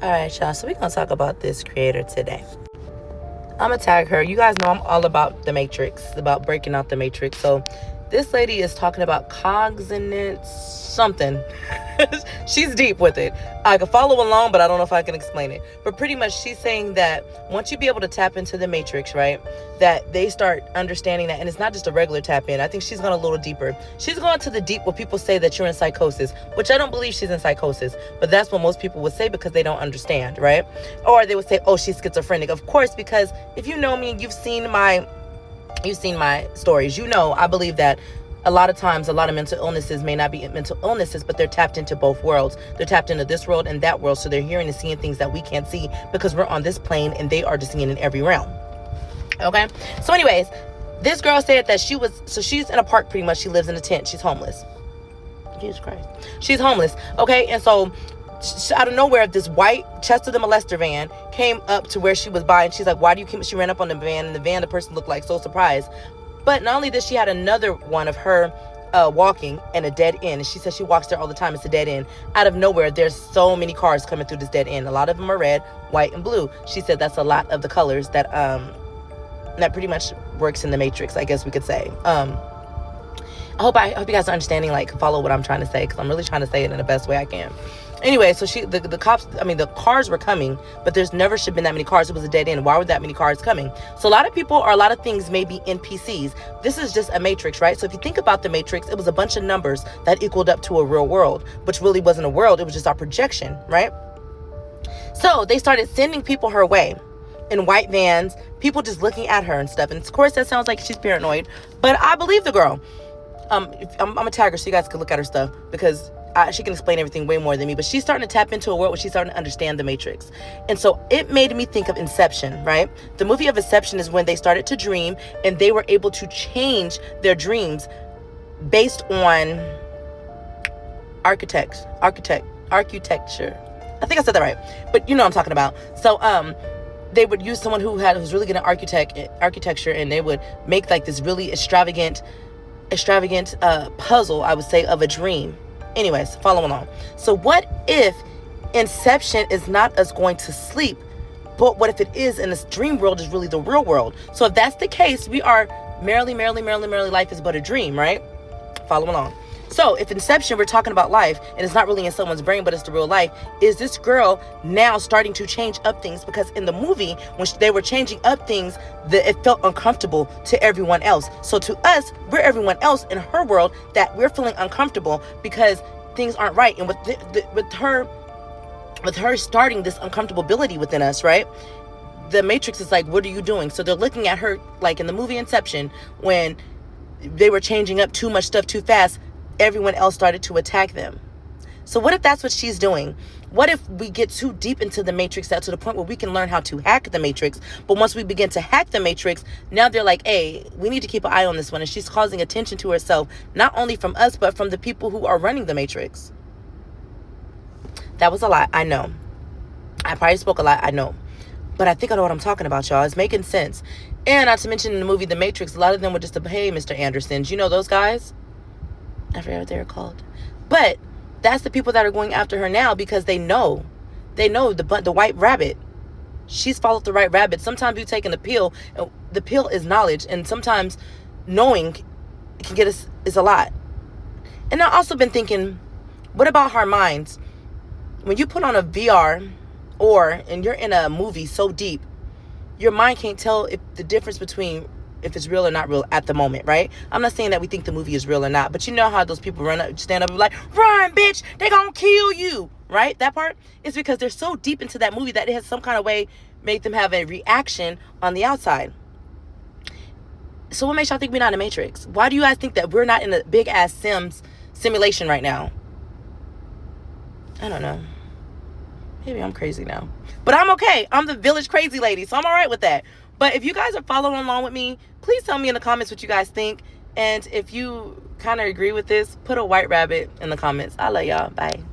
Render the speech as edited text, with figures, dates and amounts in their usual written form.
All right, y'all. So we're going to talk about this creator today. I'm going to tag her. You guys know I'm all about the Matrix, about breaking out the Matrix. So this lady is talking about cognizant something. She's deep with it. I can follow along, but I don't know if I can explain it. But pretty much she's saying that once you be able to tap into the Matrix, right, that they start understanding that. And it's not just a regular tap in. I think she's going a little deeper. She's going to the deep where people say that you're in psychosis, which I don't believe she's in psychosis. But that's what most people would say because they don't understand, right? Or they would say, oh, she's schizophrenic. Of course, because if you know me and you've seen my stories, you know I believe that a lot of times a lot of mental illnesses may not be mental illnesses, but they're tapped into both worlds. They're tapped into this world and that world, so they're hearing and seeing things that we can't see because we're on this plane and they are just seeing in every realm. Okay, so anyways, this girl said that she's in a park pretty much. She lives in a tent. She's homeless. Jesus Christ, she's homeless. Okay, and so out of nowhere, this white Chester the Molester van came up to where she was by, and she's like, why do you keep, she ran up on the van, and the person looked like so surprised. But not only this, she had another one of her walking in a dead end, and she says she walks there all the time. It's a dead end. Out of nowhere, there's so many cars coming through this dead end. A lot of them are red, white, and blue. She said that's a lot of the colors that pretty much works in the Matrix, I guess we could say. I hope you guys are understanding, like, follow what I'm trying to say, because I'm really trying to say it in the best way I can. Anyway, so the cars were coming, but there's never should have been that many cars. It was a dead end. Why were that many cars coming? So a lot of people or a lot of things may be NPCs. This is just a matrix, right? So if you think about the Matrix, it was a bunch of numbers that equaled up to a real world, which really wasn't a world. It was just our projection, right? So they started sending people her way in white vans, people just looking at her and stuff. And of course, that sounds like she's paranoid, but I believe the girl. I'm a tag her so you guys can look at her stuff, because she can explain everything way more than me. But she's starting to tap into a world where she's starting to understand the Matrix. And so it made me think of Inception, right? The movie of Inception is when they started to dream and they were able to change their dreams based on architecture. I think I said that right, but you know what I'm talking about. So they would use someone who's really good at architecture, and they would make like this really extravagant puzzle, I would say, of a dream. Anyways, follow along. So what if Inception is not us going to sleep, but what if it is, and this dream world is really the real world? So if that's the case, we are merrily, life is but a dream, right? Follow along. So if Inception, we're talking about life, and it's not really in someone's brain, but it's the real life, is this girl now starting to change up things? Because in the movie, when they were changing up things, it felt uncomfortable to everyone else. So to us, we're everyone else in her world that we're feeling uncomfortable because things aren't right. And with her starting this uncomfortability within us, right? The Matrix is like, what are you doing? So they're looking at her like in the movie Inception, when they were changing up too much stuff too fast, everyone else started to attack them. So what if that's what she's doing? What if we get too deep into the Matrix to the point where we can learn how to hack the Matrix? But once we begin to hack the Matrix, now they're like, hey, we need to keep an eye on this one. And she's causing attention to herself, not only from us, but from the people who are running the Matrix. That was a lot, I know. I probably spoke a lot, I know. But I think I know what I'm talking about, y'all. It's making sense. And not to mention in the movie The Matrix, a lot of them were just, hey, Mr. Anderson. You know those guys? I forget what they're called. But that's the people that are going after her now, because they know the white rabbit. She's followed the right rabbit. Sometimes you taking the pill. The pill is knowledge, and sometimes knowing can get us is a lot. And I've also been thinking, what about our minds? When you put on a VR and you're in a movie so deep, your mind can't tell if the difference between if it's real or not real at the moment, right? I'm not saying that we think the movie is real or not, but you know how those people stand up and be like, run, bitch, they gonna kill you, right? That part is because they're so deep into that movie that it has some kind of way make them have a reaction on the outside. So what makes y'all think we're not in a Matrix? Why do you guys think that we're not in a big ass simulation right now? I don't know. Maybe I'm crazy now, but I'm okay. I'm the village crazy lady, so I'm all right with that. But if you guys are following along with me, please tell me in the comments what you guys think. And if you kind of agree with this, put a white rabbit in the comments. I love y'all. Bye.